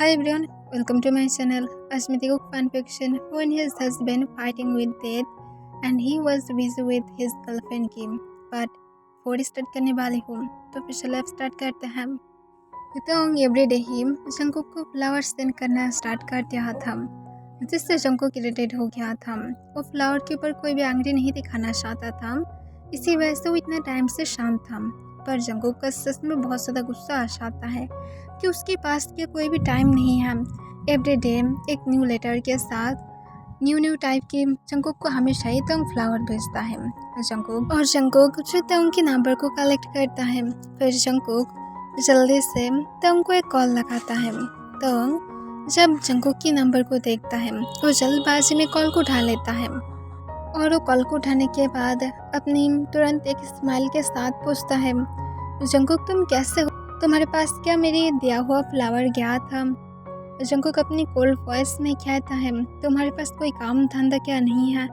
Hi everyone, welcome to my channel. Ashmiti Cook fan fiction. When his husband fighting with death and he was busy with his girlfriend Kim. But फोड़ start करने वाली हूँ तो फिर चलो अब start करते हैं। तो एवरीडे ही जंकुक को फ्लावर सेंड करना स्टार्ट कर दिया था, जिससे जंकुक इरिटेट हो गया था। वो फ्लावर के ऊपर कोई भी एंग्री नहीं दिखाना चाहता था, इसी वजह से वो इतना टाइम से शांत था। पर जंकुक का सच में बहुत ज़्यादा गुस्सा आ जाता है कि उसके पास के कोई भी टाइम नहीं है। एवरीडे एक न्यू लेटर के साथ न्यू टाइप की जंकुक को हमेशा ही तंग फ्लावर भेजता है। जंकुक जो तंग के नंबर को कलेक्ट करता है। फिर जंकुक जल्दी से तंग को एक कॉल लगाता है। तंग जब जंकुक के नंबर को देखता है वो जल्दबाजी में कॉल को उठा लेता है और वो कॉल को उठाने के बाद अपनी तुरंत एक स्माइल के साथ पूछता है, जंकुक तुम कैसे हो? तुम्हारे पास क्या मेरी दिया हुआ फ्लावर गया था? जंकुक अपनी कोल्ड वॉइस में कहता है, तुम्हारे पास कोई काम धंधा क्या नहीं है?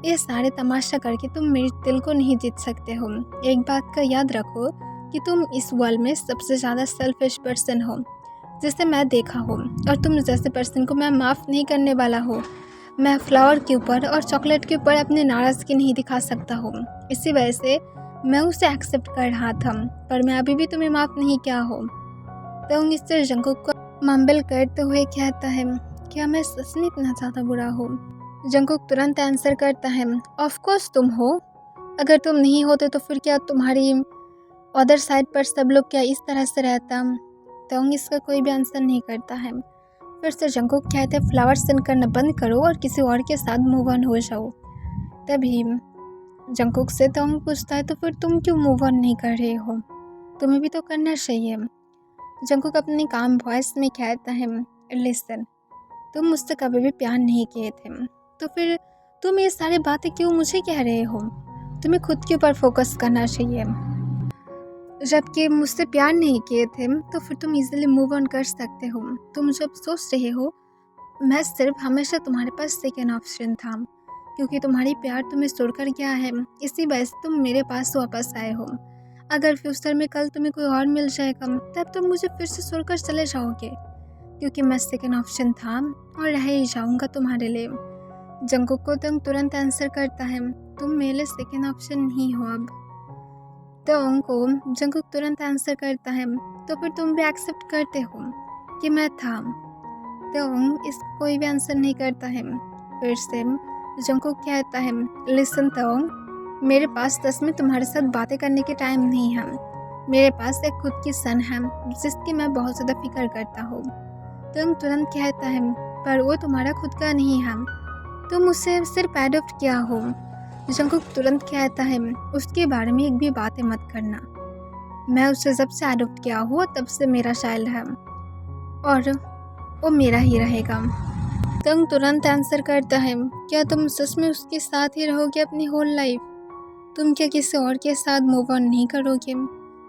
ये सारे तमाशा करके तुम मेरे दिल को नहीं जीत सकते हो। एक बात का याद रखो कि तुम इस वर्ल्ड में सबसे ज़्यादा सेल्फिश पर्सन हो जिसे मैं देखा हूँ, और तुम जैसे पर्सन को मैं माफ़ नहीं करने वाला हूँ। मैं फ्लावर के ऊपर और चॉकलेट के ऊपर अपनी नाराज़गी नहीं दिखा सकता हूँ, इसी वजह से मैं उसे एक्सेप्ट कर रहा था, पर मैं अभी भी तुम्हें माफ़ नहीं किया हो। तो मिस्टर जंकुक को मम्बल करते हुए कहता है, क्या मैं सच में इतना ज़्यादा बुरा हूँ? जंकुक तुरंत आंसर करता है, ऑफ कोर्स तुम हो। अगर तुम नहीं होते तो फिर क्या तुम्हारी अदर साइड पर सब लोग क्या इस तरह से रहता? तो इसका कोई भी आंसर नहीं करता है। फिर से जंकुक कहते हैं, फ्लावर सेंड करना बंद करो और किसी और के साथ मूव ऑन हो जाओ। तभी जंकुक से तोंग पूछता है, तो फिर तुम क्यों मूव ऑन नहीं कर रहे हो? तुम्हें भी तो करना चाहिए। जंकुक अपनी काम वॉइस में कहता है, लिसन, तुम मुझसे कभी भी प्यार नहीं किए थे, तो फिर तुम ये सारी बातें क्यों मुझे कह रहे हो? तुम्हें खुद के ऊपर फोकस करना चाहिए। जबकि मुझसे प्यार नहीं किए थे तो फिर तुम इजीली मूव ऑन कर सकते हो। तुम जब सोच रहे हो, मैं सिर्फ हमेशा तुम्हारे पास सेकेंड ऑप्शन था, क्योंकि तुम्हारी प्यार तुम्हें छोड़कर गया है, इसी वजह से तुम मेरे पास वापस आए हो। अगर फ्यूचर में कल तुम्हें कोई और मिल जाएगा तब तुम मुझे फिर से छोड़कर चले जाओगे, क्योंकि मैं सेकेंड ऑप्शन था और रह ही जाऊँगा तुम्हारे लिए। जंकुक को तुम तुरंत आंसर करता है, तुम मेरे लिए सेकेंड ऑप्शन नहीं हो अब। तोंग को जंकुक तुरंत आंसर करता है, तो फिर तुम भी एक्सेप्ट करते हो कि मैं था? तोंग इसका कोई भी आंसर नहीं करता है। फिर से जंकुक कहता है, लिसन तोंग, मेरे पास सच में तुम्हारे साथ बातें करने के टाइम नहीं है। मेरे पास एक खुद की सन है जिसकी मैं बहुत ज़्यादा फिक्र करता हूँ। तोंग तुरंत कहता है, पर वो तुम्हारा खुद का नहीं है, तुम उसे सिर्फ एडॉप्ट किया हो। जंकुक तुरंत कहता है, उसके बारे में एक भी बातें मत करना। मैं उसे जब से एडॉप्ट किया हुआ तब से मेरा चाइल्ड है और वो मेरा ही रहेगा। तंग तुरंत आंसर करता है, क्या तुम सच में उसके साथ ही रहोगे अपनी होल लाइफ? तुम क्या किसी और के साथ मूव ऑन नहीं करोगे?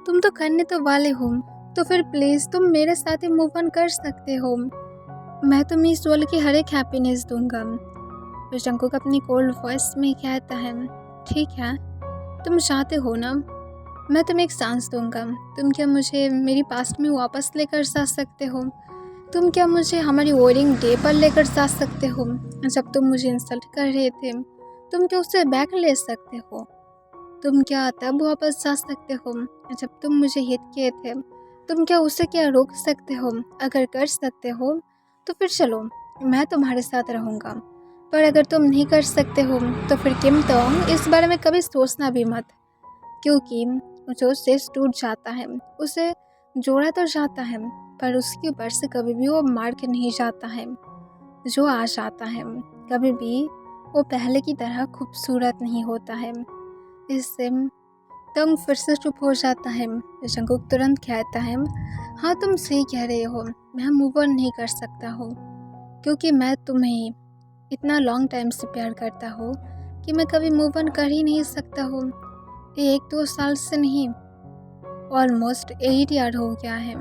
तुम तो करने तो वाले हो, तो फिर प्लीज़ तुम मेरे साथ ही मूव ऑन कर सकते हो। मैं तुम्हें इस वर्ल्ड की हर एक हैप्पीनेस दूंगा। तो जंकुक अपनी कोल्ड वॉइस में कहता है, ठीक है, तुम चाहते हो ना, मैं तुम्हें एक चांस दूंगा। तुम क्या मुझे मेरी पास्ट में वापस लेकर जा सकते हो? तुम क्या मुझे हमारी वेडिंग डे पर लेकर जा सकते हो जब तुम मुझे इंसल्ट कर रहे थे? तुम क्या उससे बैक ले सकते हो? तुम क्या तब वापस जा सकते हो जब तुम मुझे हिट किए थे? तुम क्या उसे क्या रोक सकते हो? अगर कर सकते हो तो फिर चलो, मैं तुम्हारे साथ रहूँगा। पर अगर तुम नहीं कर सकते हो तो फिर किम तोंग इस बारे में कभी सोचना भी मत, क्योंकि जो शेष टूट जाता है उसे जोड़ा तो जाता है, पर उसके ऊपर से कभी भी वो मार्क नहीं जाता है। जो आ जाता है कभी भी वो पहले की तरह खूबसूरत नहीं होता है। इससे तंग फिर से चुप हो जाता है। जंकुक तुरंत कहता है, हाँ तुम सही कह रहे हो, मैं मूव ऑन नहीं कर सकता हूँ, क्योंकि मैं तुम्हें इतना लॉन्ग टाइम से प्यार करता हूँ कि मैं कभी मूव ऑन कर ही नहीं सकता हूँ। 1-2 साल से नहीं, ऑलमोस्ट 8 ईयर हो गया है।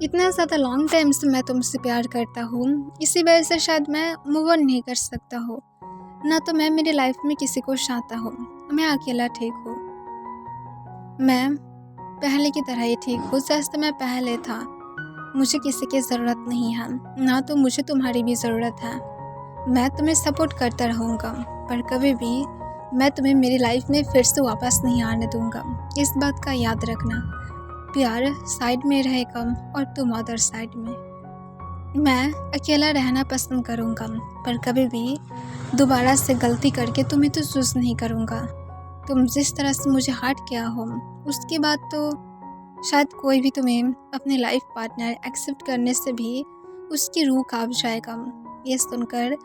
इतना ज़्यादा लॉन्ग टाइम से मैं तुमसे प्यार करता हूँ, इसी वजह से शायद मैं मूव ऑन नहीं कर सकता हूँ। ना तो मैं मेरी लाइफ में किसी को चाहता हूँ, मैं अकेला ठीक हूँ। मैं पहले की तरह ही ठीक हूँ जैसे मैं पहले था। मुझे किसी की ज़रूरत नहीं है, ना तो मुझे तुम्हारी भी ज़रूरत है। मैं तुम्हें सपोर्ट करता रहूँगा, पर कभी भी मैं तुम्हें मेरी लाइफ में फिर से वापस नहीं आने दूँगा। इस बात का याद रखना। प्यार साइड में रहेगा और तुम अदर साइड में। मैं अकेला रहना पसंद करूँगा, पर कभी भी दोबारा से गलती करके तुम्हें तो चूज़ नहीं करूँगा। तुम जिस तरह से मुझे हर्ट किया हो, उसके बाद तो शायद कोई भी तुम्हें अपने लाइफ पार्टनर एक्सेप्ट करने से भी उसकी रूह काँप जाएगा। ये सुनकर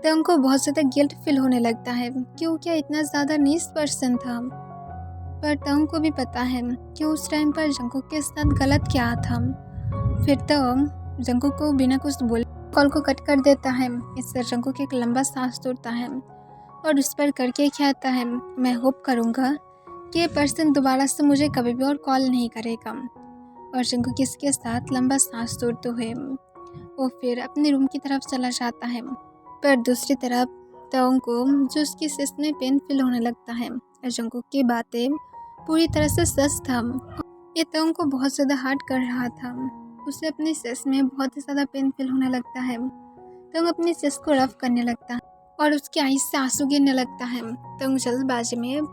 तंग को बहुत ज़्यादा गिल्ट फील होने लगता है कि वो क्या इतना ज़्यादा नीच पर्सन था। पर तंग को भी पता है कि उस टाइम पर जंकुक के साथ गलत क्या था। फिर तंग जंकुक को बिना कुछ बोले कॉल को कट कर देता है। इससे जंकुक एक लंबा सांस तोड़ता है और उस पर करके कहता है, मैं होप करूँगा कि ये पर्सन दोबारा से मुझे कभी भी और कॉल नहीं करेगा। और जंकुक इसके साथ लंबा सांस तोड़ते हुए वो फिर अपने रूम की तरफ चला जाता है। पर दूसरी तरफ तंग को जो उसकी चेस्ट में पेन फील होने लगता है। जंकुक की बातें पूरी तरह से सच था। ये तंग को बहुत ज़्यादा हर्ट कर रहा था। उसे अपनी चेस्ट में बहुत ही ज़्यादा पेन फील होने लगता है। तंग अपनी चेस्ट को रफ करने लगता है और उसकी आँख से आंसू गिरने लगता है। तंग जल्दबाजी में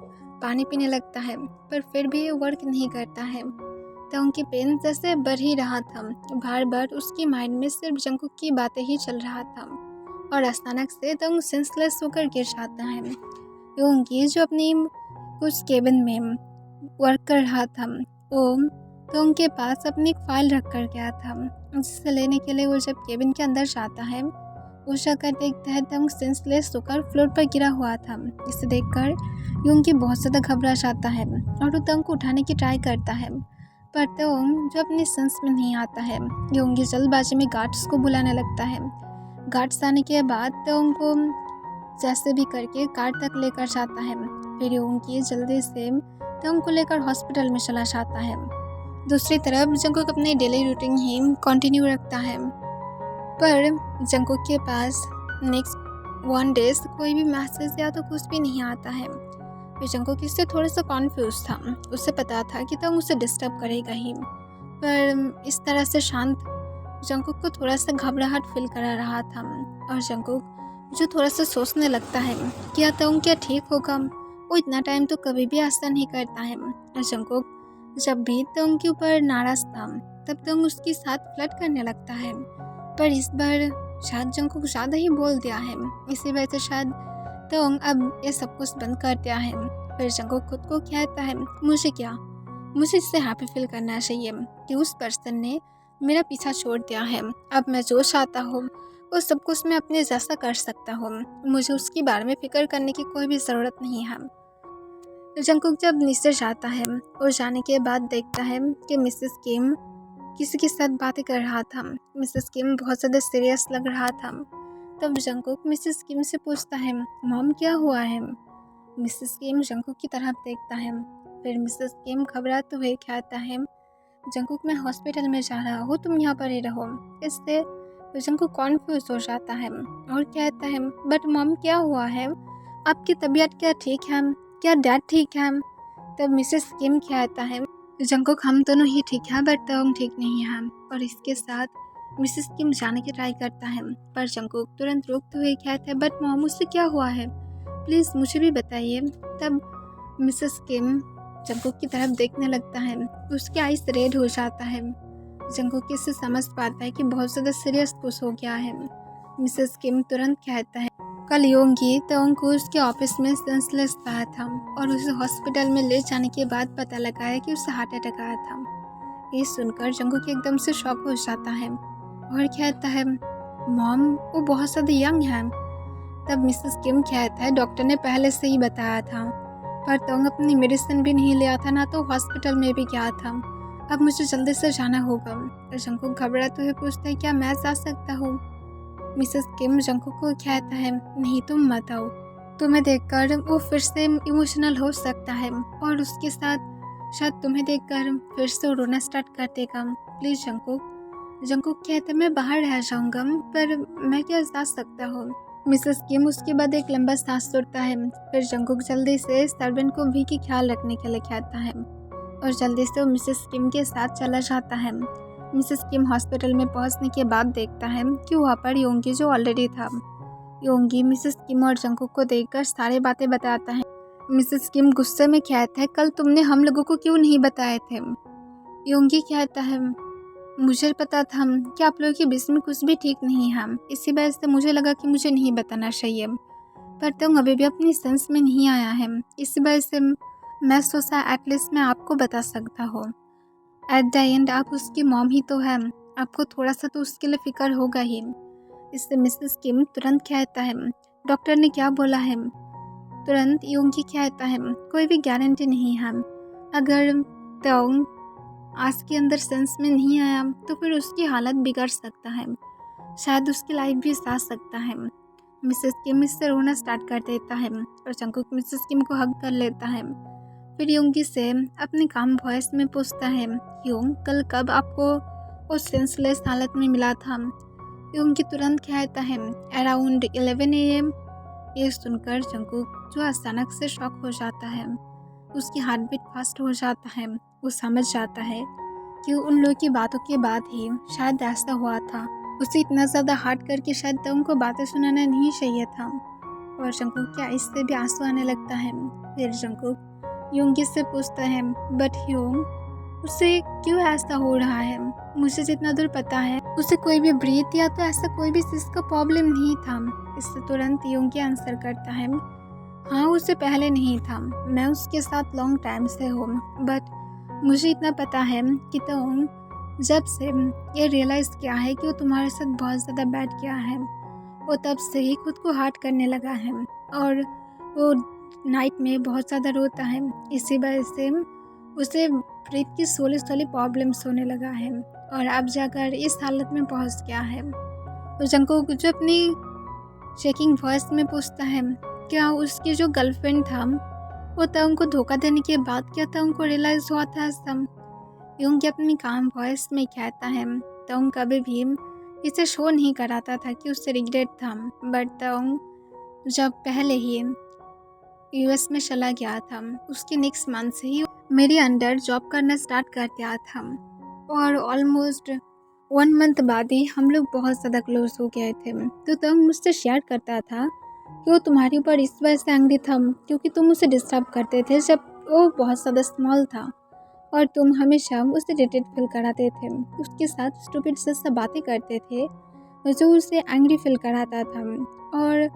पानी पीने लगता है, पर फिर भी ये वर्क नहीं करता है। तंग की पेन जैसे बढ़ ही रहा था। बार बार उसकी माइंड में सिर्फ जंकुक की बातें ही चल रहा था और अचानक से तंग सेंसलेस होकर गिर जाता है। योंगी जो अपनी कुछ केबिन में वर्क कर रहा था, वो तंग के पास अपनी एक फाइल रख कर गया था, जिसे लेने के लिए वो जब केबिन के अंदर जाता है, उस जगह देखता है तंग सेंसलेस होकर फ्लोर पर गिरा हुआ था। इसे देखकर योंगी बहुत ज़्यादा घबरा जाता है और वो तंग को उठाने की ट्राई करता है, पर तंग जो अपने सेंस में नहीं आता है। योंगी जल्दबाजी में गार्ड्स को बुलाने लगता है। गार्ड्स आने के बाद तंग को जैसे भी करके कार तक लेकर जाता है। फिर योंगी जल्दी से तंग को लेकर हॉस्पिटल में चला जाता है। दूसरी तरफ जंकुक अपने डेली रूटीन ही कंटिन्यू रखता है, पर जंकुक के पास नेक्स्ट 1 डेज कोई भी मैसेज या तो कुछ भी नहीं आता है। फिर जंकुक इससे थोड़ा सा कॉन्फ्यूज था। उसे पता था कि तंग उसे डिस्टर्ब करेगा ही, पर इस तरह से शांत जंकुक को थोड़ा सा घबराहट फील करा रहा था। और जंकुक जो थोड़ा सा सोचने लगता है कि या तंग क्या ठीक होगा, वो इतना टाइम तो कभी भी ऐसा नहीं करता है। और जंकुक जब भी तंग के ऊपर नाराज था, तब तंग उसके साथ फ्लर्ट करने लगता है, पर इस बार शायद जंकुक ज़्यादा ही बोल दिया है। इसी वजह से शायद तंग अब ये सब कुछ बंद कर दिया है। फिर जंकुक खुद को कहता है, मुझे इससे हैप्पी फील करना चाहिए कि उस पर्सन ने मेरा पीछा छोड़ दिया है। अब मैं जो चाहता हूँ वो सब कुछ मैं अपने जैसा कर सकता हूँ। मुझे उसके बारे में फिक्र करने की कोई भी ज़रूरत नहीं है। जंकुक जब नीचे जाता है और जाने के बाद देखता है कि मिसेस किम किसी के साथ बातें कर रहा था। मिसेस किम बहुत ज़्यादा सीरियस लग रहा था। तब जंकुक मिसेस किम से पूछता है, मॉम क्या हुआ है? मिसेस किम जंकुक की तरफ देखता है। फिर मिसेस किम घबराते हुए कहता है, जंकुक मैं हॉस्पिटल में जा रहा हूँ, तुम यहाँ पर ही रहो। इससे जंकुक कॉन्फ्यूज हो जाता है और कहता है, बट मॉम क्या हुआ है? आपकी तबीयत क्या ठीक है? क्या डैड ठीक है? तब मिसेस किम कहता है, जंकुक हम दोनों ही ठीक है, बट तंग ठीक नहीं है। और इसके साथ मिसेस किम जाने की ट्राई करता है, पर जंकुक तुरंत रोकते हुए कहता है, बट मॉम उससे क्या हुआ है? प्लीज़ मुझे भी बताइए। तब मिसेस किम जंकुक की तरफ देखने लगता है। उसकी आइस रेड हो जाता है। जंकुक इससे समझ पाता है कि बहुत ज़्यादा सीरियस कुछ हो गया है। मिसेस किम तुरंत कहता है, कल योंगी तंग को उसके ऑफिस में सेंसलेस पाया था और उसे हॉस्पिटल में ले जाने के बाद पता लगा है कि उसे हार्ट अटैक आया था। ये सुनकर जंकुक एकदम से शॉक हो जाता है और कहता है, मॉम वो बहुत ज़्यादा यंग है। तब मिसेस किम कहता है, डॉक्टर ने पहले से ही बताया था, पर तंग अपनी मेडिसिन भी नहीं लिया था, ना तो हॉस्पिटल में भी गया था। अब मुझे जल्दी से जाना होगा। जंकुक घबराते हुए पूछता है, क्या मैं जा सकता हूँ? मिसेस किम जंकुक को कहता है, नहीं तुम मत आओ। तुम्हें देखकर वो फिर से इमोशनल हो सकता है और उसके साथ शायद तुम्हें देखकर फिर से रोना स्टार्ट कर देगा। प्लीज़ जंकुक कहता है, मैं बाहर रह जाऊँगा, पर मैं क्या जा सकता हूँ? मिसेस किम उसके बाद एक लंबा सांस छोड़ता है। फिर जंकुक जल्दी से सर्वेंट को भी की ख्याल रखने के लिए कहता है और जल्दी से वो मिसेस किम के साथ चला जाता है। मिसेस किम हॉस्पिटल में पहुंचने के बाद देखता है कि वहाँ पर योंगी जो ऑलरेडी था। योंगी मिसेस किम और जंगकुक को देखकर सारी बातें बताता है। मिसेस किम गुस्से में कहता है, कल तुमने हम लोगों को क्यों नहीं बताए थे? योंगी कहता है, मुझे पता था कि आप लोगों के बीच में कुछ भी ठीक नहीं है, इसी वजह से मुझे लगा कि मुझे नहीं बताना चाहिए, पर तुम अभी भी अपनी सेंस में नहीं आया है, इसी वजह से मैं सोचा एटलीस्ट मैं आपको बता सकता हूँ। एट द एंड आप उसकी मॉम ही तो है, आपको थोड़ा सा तो उसके लिए फिक्र होगा ही। इससे मिसेस किम तुरंत कहता है, डॉक्टर ने क्या बोला है? तुरंत योंगी कहता है, कोई भी गारंटी नहीं है, अगर तो आज के अंदर सेंस में नहीं आया तो फिर उसकी हालत बिगड़ सकता है, शायद उसकी लाइफ भी जा सकता है। मिसेस किम इससे रोना स्टार्ट कर देता है और जंगकुक मिसेस किम को हग कर लेता है। फिर योंगी से अपने काम वॉइस में पूछता है, योंग कल कब आपको वो सेंसलेस हालत में मिला था? योंगी तुरंत कहता है, अराउंड 11 AM। ये सुनकर जंगकुक जो अचानक से शॉक हो जाता है, उसकी हार्ट बीट फास्ट हो जाता है। वो समझ जाता है कि उन लोगों की बातों के बाद ही शायद ऐसा हुआ था। उसे इतना ज़्यादा हार्ट करके शायद तंग को बातें सुनाना नहीं चाहिए था, और जंगकुक के आंख से भी आंसू आने लगता है। फिर जंगकुक योंगी से पूछता है, बट योंग उसे क्यों ऐसा हो रहा है? मुझे जितना दूर पता है उसे कोई भी ब्रीथ या तो ऐसा कोई भी चीज़ का प्रॉब्लम नहीं था। इससे तुरंत योंगी आंसर करता है, हाँ उसे पहले नहीं था, मैं उसके साथ लॉन्ग टाइम से हूँ, बट मुझे इतना पता है कि तुम जब से ये रियलाइज़ किया है कि वो तुम्हारे साथ बहुत ज़्यादा बैड किया है, वो तब से ही खुद को हार्ट करने लगा है और वो नाइट में बहुत ज़्यादा रोता है। इसी वजह से उसे ब्रीथ की स्लोली प्रॉब्लम्स होने लगा है और अब जाकर इस हालत में पहुंच गया है। तो जंगकुक जो अपनी शेकिंग वॉइस में पूछता है, क्या उसकी जो गर्लफ्रेंड था वो तंग को धोखा देने के बाद क्या तंग को रियलाइज़ हुआ था सब? योंगी अपनी काम वॉइस में कहता है, तंग कभी भी इसे शो नहीं कराता था कि उससे रिग्रेट था, बट तंग जब पहले ही US में चला गया था, उसके नेक्स्ट मंथ से ही मेरे अंडर जॉब करना स्टार्ट कर दिया था और ऑलमोस्ट 1 मंथ बाद ही हम लोग बहुत ज़्यादा क्लोज हो गए थे। तो तंग मुझसे शेयर करता था कि वो तुम्हारे ऊपर इस वजह से एंग्री था क्योंकि तुम उसे डिस्टर्ब करते थे जब वो बहुत ज़्यादा स्मॉल था और तुम हमेशा उसे इरिटेट फील कराते थे, उसके साथ स्टूपिड जैसा बातें करते थे जो उसे एंग्री फील कराता था। और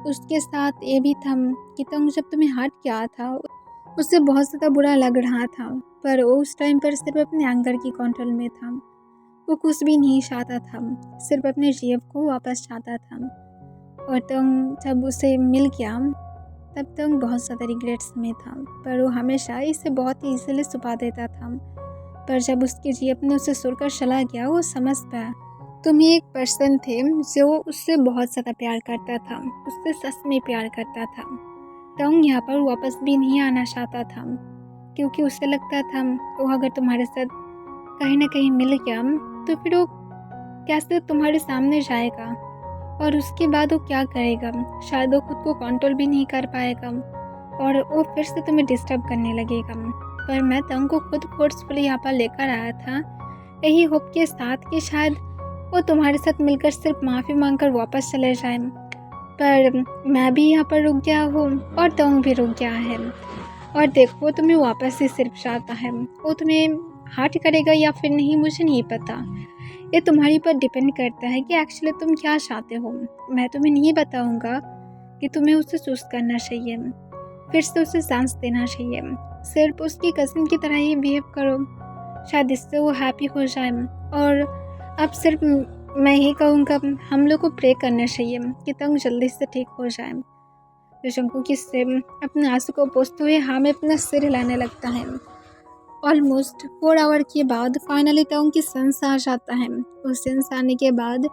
उसके साथ ये भी था कि तुम जब तुम्हें हर्ट किया था उसे बहुत ज़्यादा बुरा लग रहा था, पर वो उस टाइम पर सिर्फ अपने एंगर की कंट्रोल में था, वो कुछ भी नहीं चाहता था, सिर्फ अपने जीव को वापस चाहता था। और तुम जब उसे मिल गया तब तुम बहुत ज़्यादा रिग्रेट्स में था, पर वो हमेशा इसे बहुत ही ईजिली छुपा देता था। पर जब उसके जीव ने उसे सुनकर चला गया वो समझ पाया तुम ही एक पर्सन थे जो उससे बहुत ज़्यादा प्यार करता था, उससे सच में प्यार करता था। तुम यहाँ पर वापस भी नहीं आना चाहता था क्योंकि उसे लगता था वो अगर तुम्हारे साथ कहीं ना कहीं मिल गया तो फिर वो कैसे तुम्हारे सामने जाएगा और उसके बाद वो क्या करेगा, शायद वो खुद को कंट्रोल भी नहीं कर पाएगा और वो फिर से तुम्हें डिस्टर्ब करने लगेगा। पर मैं तंग को खुद फोर्सफुली यहाँ पर लेकर आया था यही होप के साथ कि शायद वो तुम्हारे साथ मिलकर सिर्फ माफ़ी मांगकर वापस चले जाए, पर मैं भी यहाँ पर रुक गया हूँ और तंग भी रुक गया है और देखो तुम्हें वापस ही सिर्फ चाहता है। वो तुम्हें हार्ट करेगा या फिर नहीं मुझे नहीं पता, ये तुम्हारे ऊपर डिपेंड करता है कि एक्चुअली तुम क्या चाहते हो। मैं तुम्हें नहीं बताऊंगा कि तुम्हें उसे चूज करना चाहिए, फिर से उसे चांस देना चाहिए, सिर्फ उसकी कज़न की तरह ही बिहेव करो, शायद इससे वो हैप्पी हो जाए। और अब सिर्फ मैं ही कहूँगा हम लोग को प्रे करना चाहिए कि तंग जल्दी से ठीक हो जाए। तो जंगकुक से अपने आंसू को पोंछते हुए हाँ में अपना सिर हिलाने लगता है। ऑलमोस्ट 4 आवर के बाद फाइनली तंग की सेंस आ जाता है। उस सेंस आने के बाद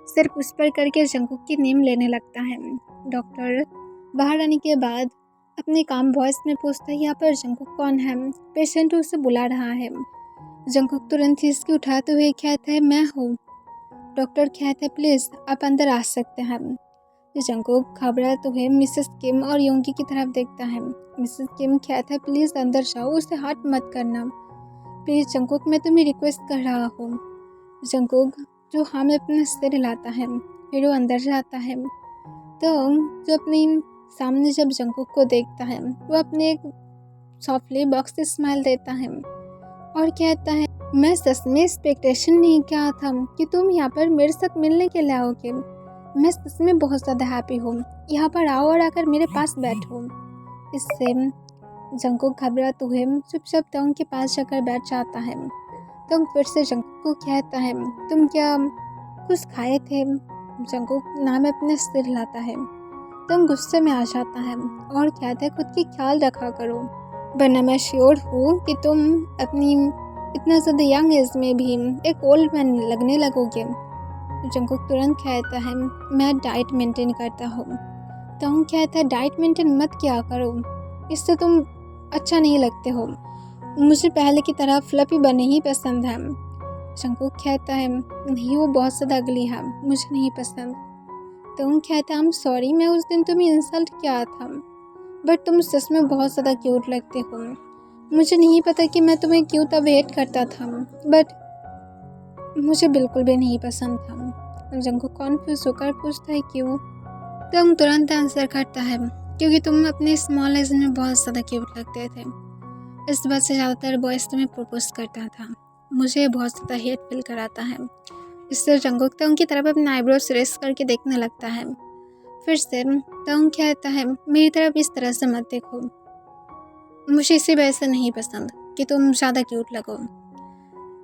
सिर उस पर करके जंगकुक की नींद लेने लगता है। डॉक्टर बाहर आने के बाद अपने काम वॉइस में पूछता है, यहाँ पर जंगकुक कौन है? पेशेंट उसे बुला रहा है। जंगकुक तुरंत ही इसकी उठाते हुए कहता है, मैं हूँ। डॉक्टर कहता है, प्लीज़ आप अंदर आ सकते हैं। जंगकुक घबराते हुए मिसेस किम और योंगी की तरफ देखता है। मिसेस किम कहता है, प्लीज़ अंदर जाओ, उसे हार्ट मत करना, प्लीज़ जंगकुक मैं तुम्हें रिक्वेस्ट कर रहा हूँ। जंगकुक जो हाँ में अपना सिर हिलाता है, फिर वो अंदर जाता है। तो जो अपनी सामने जब जंगकुक को देखता है, वो अपने एक सॉफ्टली बॉक्स से स्माइल देता है और कहता है, मैं सच में एक्सपेक्टेशन नहीं किया था कि तुम यहाँ पर मेरे साथ मिलने के लिए आओगे। मैं सच में बहुत ज़्यादा हैप्पी हूँ, यहाँ पर आओ और आकर मेरे पास बैठो। इससे जंगकुक घबराते हुए चुपचाप तोंग के पास जाकर बैठ जाता है। तोंग फिर से जंगकुक को कहता है, तुम क्या कुछ खाए थे? जंगकुक ना में अपने सिर हिलाता है। तोंग गुस्से में आ जाता है और कहता है, खुद की ख्याल रखा करो, वरना मैं श्योर हूँ कि तुम अपनी इतना ज़्यादा यंग एज में भी एक ओल्ड मैन लगने लगोगे। जंगकुक तुरंत कहता है, मैं डाइट मेंटेन करता हूँ। तोंग कहता है, डाइट मेंटेन मत किया करो, इससे तुम अच्छा नहीं लगते हो। मुझे पहले की तरह फ्लफी बने ही पसंद है। जंगकुक कहता है, नहीं वो बहुत ज़्यादा अगली है, मुझे नहीं पसंद। तोंग कहता है, सॉरी, मैं उस दिन तुम्हें इंसल्ट किया था, बट तुम सच में बहुत ज़्यादा क्यूट लगते हो। मुझे नहीं पता कि मैं तुम्हें क्यों तब वेट करता था, बट मुझे बिल्कुल भी नहीं पसंद था। जंगकुक कॉन्फ्यूज होकर पूछता है, क्यों? तोंग तुरंत आंसर करता है, क्योंकि तुम अपने स्मॉल एज में बहुत ज़्यादा क्यूट लगते थे। इस बात से ज़्यादातर बॉयज़ तुम्हें प्रपोज करता था। मुझे बहुत ज़्यादा हेट फील कराता है। इससे जंगकुक तोंग की तरफ अपना आईब्रोज रेस करके देखने लगता है। फिर से तोंग कहता है, मेरी तरफ इस तरह से मत देखो, मुझे इसी वजह से नहीं पसंद कि तुम ज़्यादा क्यूट लगो।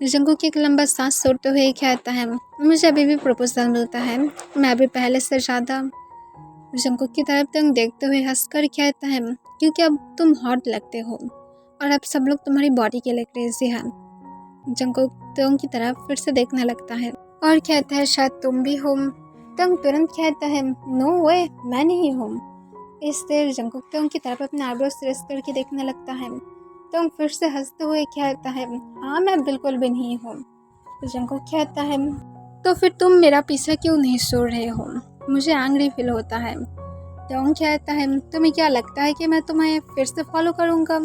जंगकुक एक लंबा सांस छोड़ते हुए कहता है, मुझे अभी भी प्रपोजल मिलता है, मैं अभी पहले से ज़्यादा। जंगकुक की तरफ तोंग देखते हुए हंसकर कहता है, क्योंकि अब तुम हॉट लगते हो और अब सब लोग तुम्हारी बॉडी के लिए क्रेजी हैं। जंगकुक तोंग की तरफ फिर से देखने लगता है और कहता है, शायद तुम भी हो। तोंग तुरंत कहता है, नो वे, मैं नहीं हूँ। इससे जंगकुक तोंग की तरफ अपने आईब्रोज रेस करके देखने लगता है। तोंग फिर से हंसते हुए कहता है, हाँ मैं बिल्कुल भी नहीं हूँ। जंगकुक कहता है, तो फिर तुम मेरा पीछा क्यों नहीं छोड़ रहे हो? मुझे एंग्री फील होता है। तोंग कहता है, तुम्हें क्या लगता है कि मैं तुम्हें फिर से फॉलो करूँगा?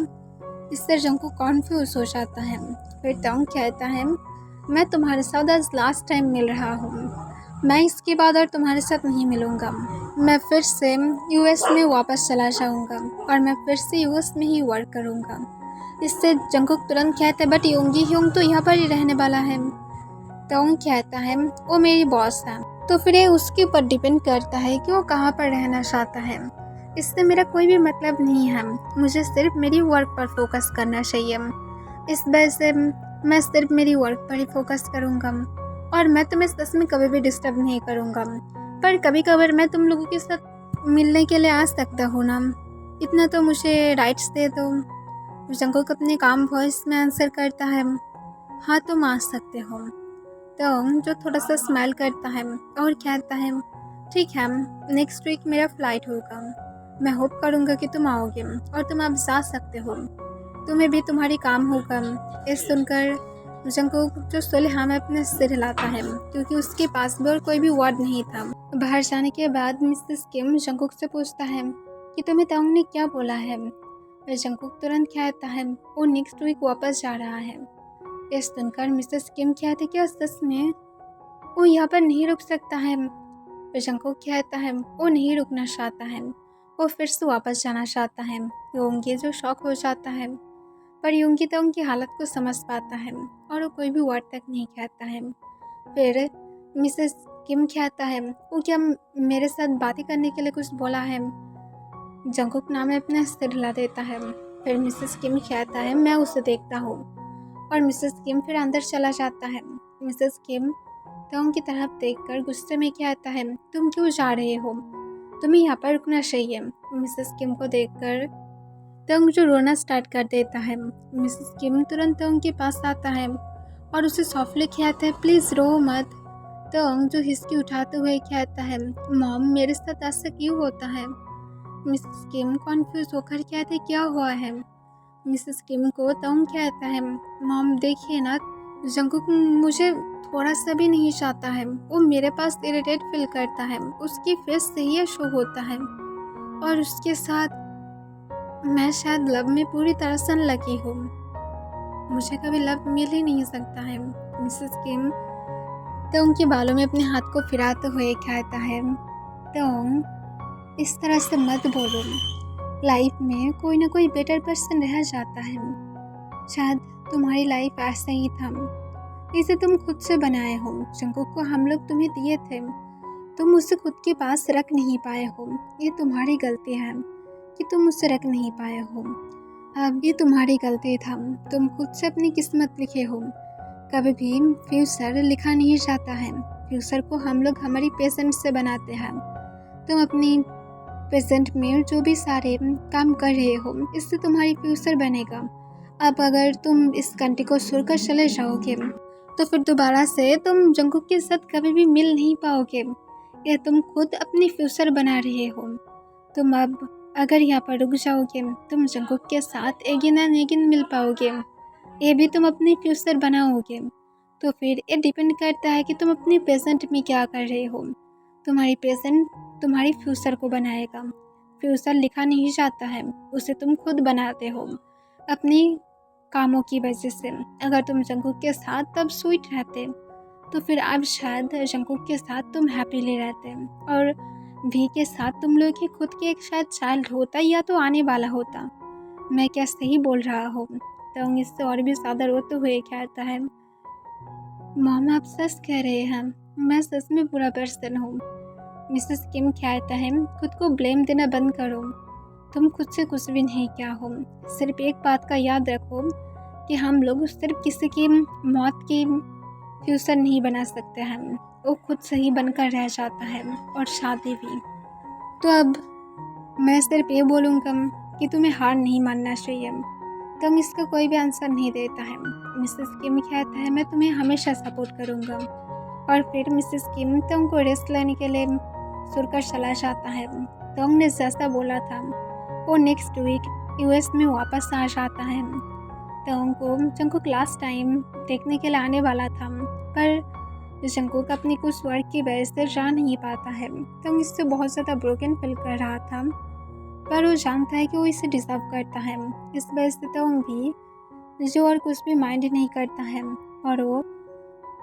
इससे जंगकुक कॉन्फ्यूज हो जाता है। फिर तोंग कहता है, मैं तुम्हारे साथ आज लास्ट टाइम मिल रहा हूँ, मैं इसके बाद और तुम्हारे साथ नहीं मिलूँगा। मैं फिर से यूएस में वापस चला जाऊँगा और मैं फिर से यूएस में ही वर्क करूँगा। इससे जंगकुक तुरंत कहता है, बट योंगी ह्योंग तो यहाँ पर ही रहने वाला है। तोंग कहता है, वो मेरी बॉस है, तो फिर ये उसके ऊपर डिपेंड करता है कि वो कहाँ पर रहना चाहता है। इससे मेरा कोई भी मतलब नहीं है, मुझे सिर्फ मेरी वर्क पर फोकस करना चाहिए। इस वजह से मैं सिर्फ मेरी वर्क पर ही फोकस करूँगा और मैं तुम्हें सच में कभी भी डिस्टर्ब नहीं करूँगा। पर कभी कभार मैं तुम लोगों के साथ मिलने के लिए आ सकता हूँ ना, इतना तो मुझे राइट्स दे दो। जंगकुक अपने काम वॉइस में आंसर करता है, हाँ तुम आ सकते हो। तो जो थोड़ा सा स्माइल करता है और कहता है, ठीक है, नेक्स्ट वीक मेरा फ्लाइट होगा, मैं होप करूँगा कि तुम आओगे और तुम अब जा सकते हो, तुम्हें भी तुम्हारी काम होगा। इस सुनकर जंगकुक जो सुलेहा में अपने सिर हिलाता है, क्योंकि उसके पास भी और कोई भी वर्ड नहीं था। बाहर जाने के बाद मिसेस किम जंगकुक से पूछता है कि तुम्हें तोंग ने क्या बोला है। जंगकुक तुरंत कहता है, वो नेक्स्ट वीक वापस जा रहा है। इस सुनकर मिसेस किम कहती, क्या सच में? वो यहाँ पर नहीं रुक सकता है? जंगकुक कहता है, वो नहीं रुकना चाहता है, वो फिर से वापस जाना चाहता है। योंगी जो शॉक हो जाता है, पर योंगी तो उनकी हालत को समझ पाता है और वो कोई भी वर्ड तक नहीं कहता है। फिर मिसेस किम कहता है, वो क्या मेरे साथ बातें करने के लिए कुछ बोला है? जंगकुक नाम में अपना सिर हिला देता है। फिर मिसेस किम कहता है, मैं उसे देखता हूँ, और मिसेस किम फिर अंदर चला जाता है। मिसेस किम तोंग की तरफ देखकर गुस्से में कहता है, तुम क्यों जा रहे हो? तुम्हें यहाँ पर रुकना चाहिए। मिसेस किम को देखकर तोंग जो रोना स्टार्ट कर देता है। मिसेस किम तुरंत तोंग के पास आता है और उसे सॉफ्टली कहता है, प्लीज़ रो मत। तोंग जो हिचकी उठाते हुए कहता है, मॉम मेरे साथ ऐसा क्यों होता है? मिसेस किम कॉन्फ्यूज होकर कहते, क्या हुआ है? मिसेस किम को तोंग कहता है, मॉम देखिए ना, जंगकुक मुझे थोड़ा सा भी नहीं चाहता है, वो मेरे पास इरिटेट फील करता है, उसकी फेस से ये शो होता है, और उसके साथ मैं शायद लव में पूरी तरह से लगी हूँ, मुझे कभी लव मिल ही नहीं सकता है। मिसेस किम तो उनके बालों में अपने हाथ को फिराते हुए कहता है, तो इस तरह से मत बोलो, लाइफ में कोई ना कोई बेटर पर्सन रह जाता है। शायद तुम्हारी लाइफ ऐसा ही था, इसे तुम खुद से बनाए हो। जंकुक को हम लोग तुम्हें दिए थे, तुम उसे खुद के पास रख नहीं पाए हो। ये तुम्हारी गलती है कि तुम उसे रख नहीं पाए हो। अब ये तुम्हारी गलती था, तुम खुद से अपनी किस्मत लिखे हो। कभी भी फ्यूचर लिखा नहीं जाता है, फ्यूचर को हम लोग हमारी प्रेजेंट से बनाते हैं। तुम अपनी प्रेजेंट में जो भी सारे काम कर रहे हो, इससे तुम्हारी फ्यूचर बनेगा। अब अगर तुम इस घंटे को छोड़कर चले जाओगे तो फिर दोबारा से तुम जंकुक के साथ कभी भी मिल नहीं पाओगे। यह तुम खुद अपनी फ्यूचर बना रहे हो। तुम अब अगर यहाँ पर रुक जाओगे, तुम जंकुक के साथ एगिन एंड एगिन मिल पाओगे, ये भी तुम अपनी फ्यूचर बनाओगे। तो फिर ये डिपेंड करता है कि तुम अपनी प्रेजेंट में क्या कर रहे हो। तुम्हारी प्रेजेंट तुम्हारी फ्यूचर को बनाएगा। फ्यूचर लिखा नहीं जाता है, उसे तुम खुद बनाते हो अपनी कामों की वजह से। अगर तुम जंकुक के साथ तब स्वीट रहते तो फिर अब शायद जंकुक के साथ तुम हैप्पीली रहते, और भी के साथ तुम लोग के खुद के एक शायद चाइल्ड होता या तो आने वाला होता। मैं क्या सही बोल रहा हूँ? तो इससे और भी ज़्यादा रोते हुए कहता है, मामा आप सच कह रहे हैं, मैं सच में बुरा पर्सन हूँ। मिसेस किम कहता है, खुद को ब्लेम देना बंद करो, तुम खुद से कुछ भी नहीं क्या हो। सिर्फ एक बात का याद रखो कि हम लोग सिर्फ किसी की मौत की फ्यूचर नहीं बना सकते हैं, वो खुद से ही बनकर रह जाता है, और शादी भी। तो अब मैं सिर्फ ये बोलूँगा कि तुम्हें हार नहीं मानना चाहिए। तुम इसका कोई भी आंसर नहीं देता है। मिसेस किम कहता है, मैं तुम्हें हमेशा सपोर्ट करूँगा। और फिर मिसेस किम तुमको रेस्ट लेने के लिए सुरकर चला जाता है। तोंग ने जैसा बोला था वो नेक्स्ट वीक यूएस में वापस आ जाता है। तोंग को जंकुक लास्ट टाइम देखने के लिए आने वाला था, पर जंकुक अपनी कुछ वर्क की वजह से जा नहीं पाता है। तोंग इससे बहुत ज़्यादा ब्रोकन फील कर रहा था, पर वो जानता है कि वो इसे डिजर्व करता है। इस वजह से तोंग भी जो और कुछ भी माइंड नहीं करता है, और वो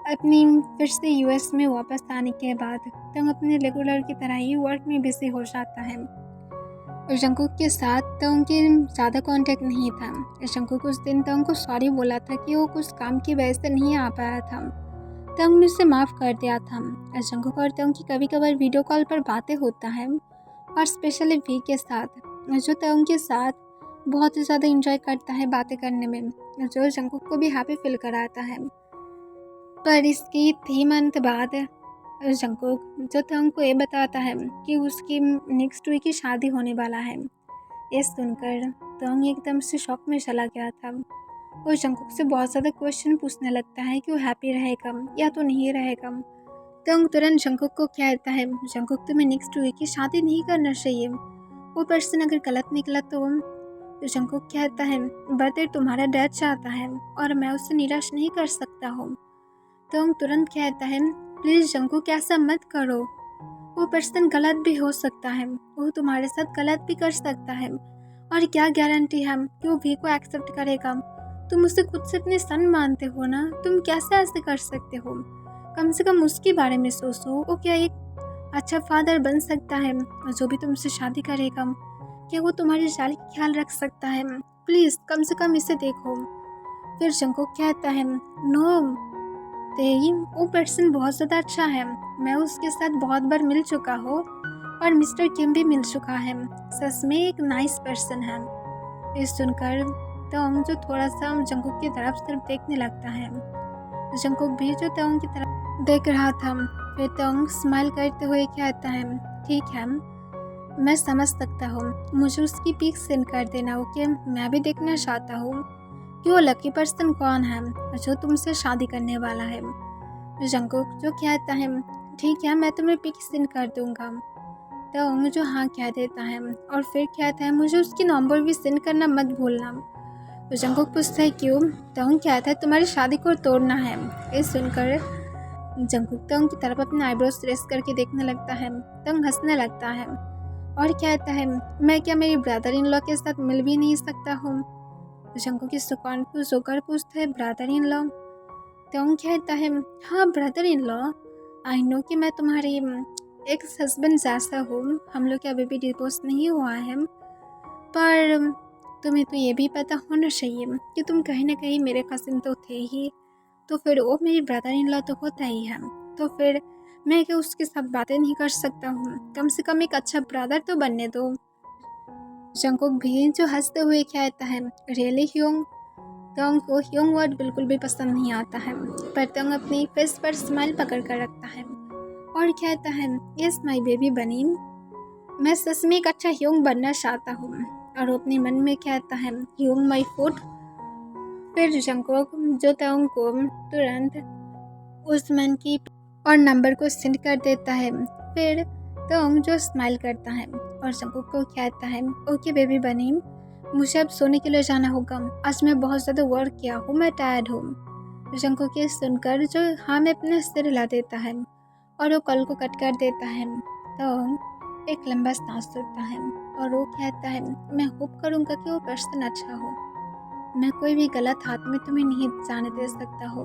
अपनी फिर से यूएस में वापस आने के बाद तोंग अपने रेगुलर की तरह ही वर्क में बिजी हो जाता है। और जंकुक के साथ तोंग के ज़्यादा कांटेक्ट नहीं था। जंकुक उस दिन तोंग को सॉरी बोला था कि वो कुछ काम की वजह से नहीं आ पाया था। तोंग ने उसे माफ़ कर दिया था। जंकुक और तोंग की कभी कभार वीडियो कॉल पर बातें होता है, और स्पेशली वी के साथ, जो तोंग के साथ बहुत ही ज़्यादा इंजॉय करता है बातें करने में, जो जंकुक को भी हैप्पी फील कराता है। पर इसकी 3 मंथ बाद जंकुक जो तोंग को ये बताता है कि उसकी नेक्स्ट वीक की शादी होने वाला है। ये सुनकर तोंग एकदम से शॉक में चला गया था। वो जंकुक से बहुत ज़्यादा क्वेश्चन पूछने लगता है कि वो हैप्पी रहेगा या तो नहीं रहेगा। तोंग तुरंत जंकुक को कहता है, जंकुक तुम्हें नेक्स्ट वीक की शादी नहीं करना चाहिए, वो पर्सन अगर गलत निकला तो। जंकुक कहता है, बट तुम्हारा डैड चाहता है और मैं उसे निराश नहीं कर सकता हूँ। तोंग तुरंत कहता है, प्लीज़ जंकुक ऐसा मत करो, वो पर्सन गलत भी हो सकता है, वो तुम्हारे साथ गलत भी कर सकता है, और क्या गारंटी है कि वो भी को एक्सेप्ट करेगा। तुम उसे खुद से अपने सन मानते हो ना, तुम कैसे ऐसे कर सकते हो? कम से कम उसके बारे में सोचो, वो क्या एक अच्छा फादर बन सकता है जो भी तुमसे शादी करेगा? क्या वो तुम्हारी जाल का ख्याल रख सकता है? प्लीज़ कम से कम इसे देखो। फिर जंकुक कहता है, नो तेई, वो पर्सन बहुत ज़्यादा अच्छा है, मैं उसके साथ बहुत बार मिल चुका हूँ, और मिस्टर किम भी मिल चुका है, सच में एक नाइस पर्सन है। ये सुनकर तोंग जो थोड़ा सा जंकुक की तरफ सिर्फ देखने लगता है, जंकुक भी जो तोंग की तरफ देख रहा था। फिर तोंग स्माइल करते हुए कहता है, ठीक है, मैं समझ सकता हूँ, मुझे उसकी पिक सेंड कर देना, ओके? मैं भी देखना चाहता हूँ कि वो लकी पर्सन कौन है जो तुमसे शादी करने वाला है। जंकुक जो कहता है, ठीक है, मैं तुम्हें पिक सेंड कर दूंगा। तो जो हाँ कह देता है, और फिर कहता है, मुझे उसकी नंबर भी सेंड करना मत भूलना। तो जंकुक पूछता है, क्यों? तो कहता है, तुम्हारी शादी को तोड़ना है। ये सुनकर जंकुक तोंग की तरफ अपने आईब्रोज रेस करके देखने लगता है। तोंग हंसने लगता है और कहता है, मैं क्या मेरी ब्रदर इन लॉ के साथ मिल भी नहीं सकता हूँ? जंकुक इससे कॉन्फ्यूज होकर पूछता है, ब्रदर इन लॉ? तो कहता है, हाँ brother in law, I know कि मैं तुम्हारी एक्स हस्बैंड जैसा हूँ, हम लोग के अभी भी डिवोर्स नहीं हुआ है, पर तुम्हें तो ये भी पता होना चाहिए कि तुम कहीं ना कहीं मेरे कजिन तो थे ही, तो फिर वो मेरी ब्रदर इन लॉ तो होता ही है, तो फिर मैं क्या उसके साथ बातें नहीं कर सकता हूँ? कम से कम एक अच्छा ब्रदर तो बनने दो। जंगकुक भी जो हंसते हुए कहता है, रियली ह्योंग? तोंग को ह्योंग वर्ड बिल्कुल भी पसंद नहीं आता है, पर तोंग अपनी फेस पर स्माइल पकड़ कर रखता है और कहता है, यस माई बेबी बनी, मैं सच में एक अच्छा ह्योंग बनना चाहता हूँ। और वो अपने मन में कहता है, ह्योंग माई फूड। फिर जंगकुक जो तोंग को तुरंत उस मन की और नंबर को सेंड कर देता है। फिर तोंग जो स्माइल करता है और जंगकुक को कहता है, ओके बेबी बनी, मुझे अब सोने के लिए जाना होगा, आज मैं बहुत ज़्यादा वर्क किया हूँ, मैं टायर्ड हूँ। जंगकुक ये सुनकर जो हाँ में अपना सिर हिला देता है और वो कॉल को कट कर देता है। तोंग एक लंबा सांस लेता है और वो कहता है, मैं होप करूँगा कि वो पर्सन अच्छा हो, मैं कोई भी गलत हाथ में तुम्हें नहीं जाने दे सकता हूँ।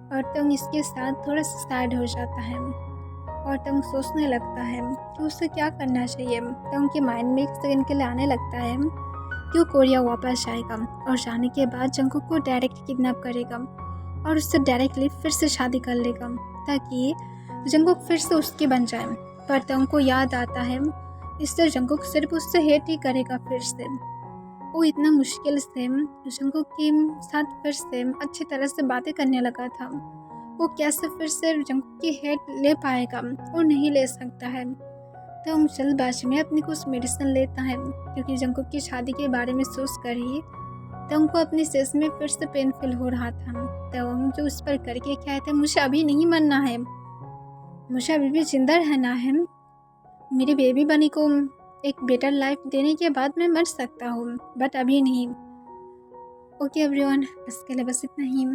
और तंग इसके साथ थोड़ा सा सैड हो जाता है और तंग सोचने लगता है कि उसे क्या करना चाहिए। तंग के माइंड में एक सेकंड के लिए आने लगता है कि वो कोरिया वापस जाएगा और जाने के बाद जंगकुक को डायरेक्ट किडनैप करेगा और उससे डायरेक्टली फिर से शादी कर लेगा ताकि जंगकुक फिर से उसकी बन जाए। पर तंग को याद आता है इससे जंगकुक सिर्फ उससे हेट ही करेगा फिर से। वो इतना मुश्किल से जंगकुक के साथ फिर से अच्छी तरह से बातें करने लगा था, वो कैसे फिर से जंगकुक की हेट ले पाएगा? वो नहीं ले सकता है। तो हम जल्दबाजी में अपनी कुछ मेडिसिन लेता है क्योंकि जंगकुक की शादी के बारे में सोच कर ही तो हमको अपनी सेस में फिर से पेनफुल हो रहा था। तो हम जो उस पर करके क्या थे, मुझे अभी नहीं मरना है, मुझे अभी भी जिंदा रहना है, मेरी बेबी बनी को एक बेटर लाइफ देने के बाद मैं मर सकता हूँ, बट अभी नहीं। ओके एवरीवन, इसके लिए बस इतना ही।